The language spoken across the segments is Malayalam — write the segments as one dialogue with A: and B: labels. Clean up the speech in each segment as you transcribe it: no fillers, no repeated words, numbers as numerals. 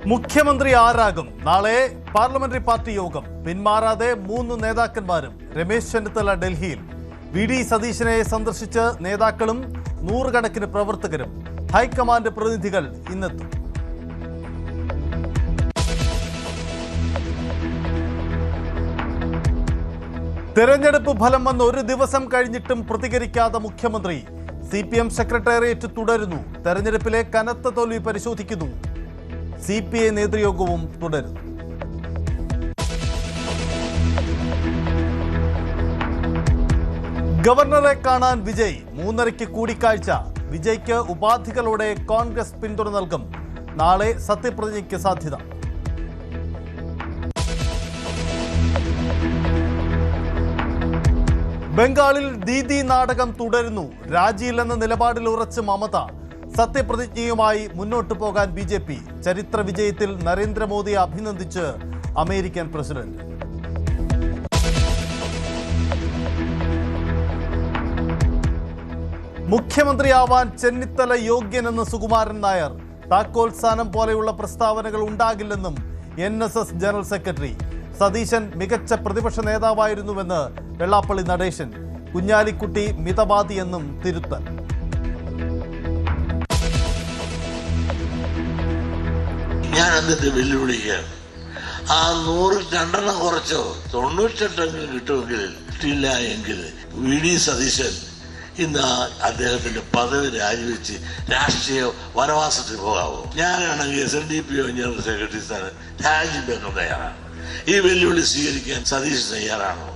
A: മുഖ്യമന്ത്രി ആരാകും? നാളെ പാർലമെന്ററി പാർട്ടി യോഗം. പിന്മാറാതെ 3 നേതാക്കന്മാരും. രമേശ് ചെന്നിത്തല ഡൽഹിയിൽ. VD സതീശനെ സന്ദർശിച്ച് നേതാക്കളും 100 കണക്കിന് പ്രവർത്തകരും. ഹൈക്കമാൻഡ് പ്രതിനിധികൾ ഇന്നെത്തും. തെരഞ്ഞെടുപ്പ് ഫലം വന്ന് ഒരു ദിവസം കഴിഞ്ഞിട്ടും പ്രതികരിക്കാതെ മുഖ്യമന്ത്രി. CPM സെക്രട്ടേറിയറ്റ് തുടരുന്നു. തെരഞ്ഞെടുപ്പിലെ കനത്ത തോൽവി പരിശോധിക്കുന്നു. CPI നേതൃയോഗവും തുടരുന്നു. ഗവർണറെ കാണാൻ വിജയ്. 3:30 കൂടിക്കാഴ്ച. വിജയ്ക്ക് ഉപാധികളോടെ കോൺഗ്രസ് പിന്തുണ നൽകും. നാളെ സത്യപ്രതിജ്ഞയ്ക്ക് സാധ്യത. ബംഗാളിൽ ദീദി നാടകം തുടരുന്നു. രാജിയില്ലെന്ന നിലപാടിൽ ഉറച്ച് മമത. സത്യപ്രതിജ്ഞയുമായി മുന്നോട്ടു പോകാൻ BJP. ചരിത്ര വിജയത്തിൽ നരേന്ദ്രമോദിയെ അഭിനന്ദിച്ച് അമേരിക്കൻ പ്രസിഡന്റ്. മുഖ്യമന്ത്രിയാവാൻ ചെന്നിത്തല യോഗ്യനെന്ന് സുകുമാരൻ നായർ. താക്കോൽ സ്ഥാനം പോലെയുള്ള പ്രസ്താവനകൾ ഉണ്ടാകില്ലെന്നും NSS ജനറൽ സെക്രട്ടറി. സതീശൻ മികച്ച പ്രതിപക്ഷ നേതാവായിരുന്നുവെന്ന് വെള്ളാപ്പള്ളി നടേശൻ. കുഞ്ഞാലിക്കുട്ടി മിതവാദിയെന്നും തിരുത്തൽ.
B: ഞാൻ എന്നിട്ട് വെല്ലുവിളിക്കുകയാണ്. ആ 100 2 കുറച്ചോ 98 കിട്ടുമെങ്കിൽ കിട്ടില്ല എങ്കിൽ VD സതീശൻ ഇന്ന് അദ്ദേഹത്തിന്റെ പദവി രാജിവെച്ച് രാഷ്ട്രീയ വനവാസത്തിൽ പോകാവോ? ഞാനാണെങ്കിൽ SNDP ജനറൽ സെക്രട്ടറി സ്ഥാനം രാജിവെക്കാൻ തയ്യാറാണ്. ഈ വെല്ലുവിളി സ്വീകരിക്കാൻ സതീശൻ തയ്യാറാണോ?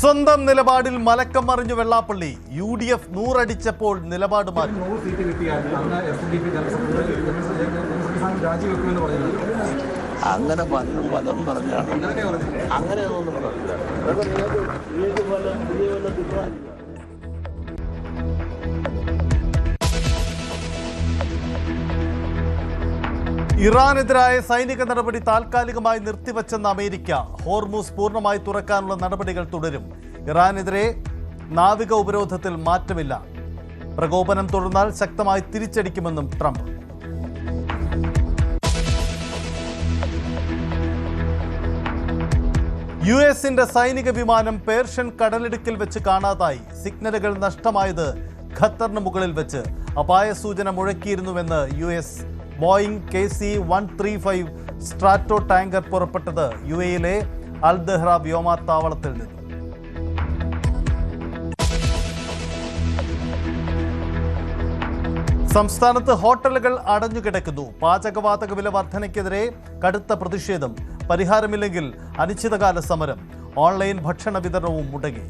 A: സ്വന്തം നിലപാടിൽ മലക്കം മറിഞ്ഞു വെള്ളാപ്പള്ളി. UDF 100 അടിച്ചപ്പോൾ നിലപാട് മാറ്റി.
B: അങ്ങനെ പലതും പറഞ്ഞാണ്. അങ്ങനെയൊന്നും പറഞ്ഞില്ല.
A: ഇറാനെതിരായ സൈനിക നടപടി താൽക്കാലികമായി നിർത്തിവച്ചെന്ന അമേരിക്ക. ഹോർമൂസ് പൂർണ്ണമായി തുറക്കാനുള്ള നടപടികൾ തുടരും. ഇറാനെതിരെ നാവിക ഉപരോധത്തിൽ മാറ്റമില്ല. പ്രകോപനം തുടർന്നാൽ ശക്തമായി തിരിച്ചടിക്കുമെന്നും ട്രംപ്. US-ന്റെ സൈനിക വിമാനം പേർഷ്യൻ കടലിടുക്കിൽ വെച്ച് കാണാതായി. സിഗ്നലുകൾ നഷ്ടമായത് ഖത്തറിന് മുകളിൽ വെച്ച്. അപായ സൂചന മുഴക്കിയിരുന്നുവെന്ന് US. ബോയിങ് KC-135 സ്ട്രാറ്റോ ടാങ്കർ പുറപ്പെട്ടത് UAE-ലെ അൽ ദഹ്റ വ്യോമത്താവളത്തിൽ നിന്ന്. സംസ്ഥാനത്ത് ഹോട്ടലുകൾ അടഞ്ഞുകിടക്കുന്നു. പാചകവാതക വില വർധനയ്ക്കെതിരെ കടുത്ത പ്രതിഷേധം. പരിഹാരമില്ലെങ്കിൽ അനിശ്ചിതകാല സമരം. ഓൺലൈൻ ഭക്ഷണ വിതരണവും മുടങ്ങി.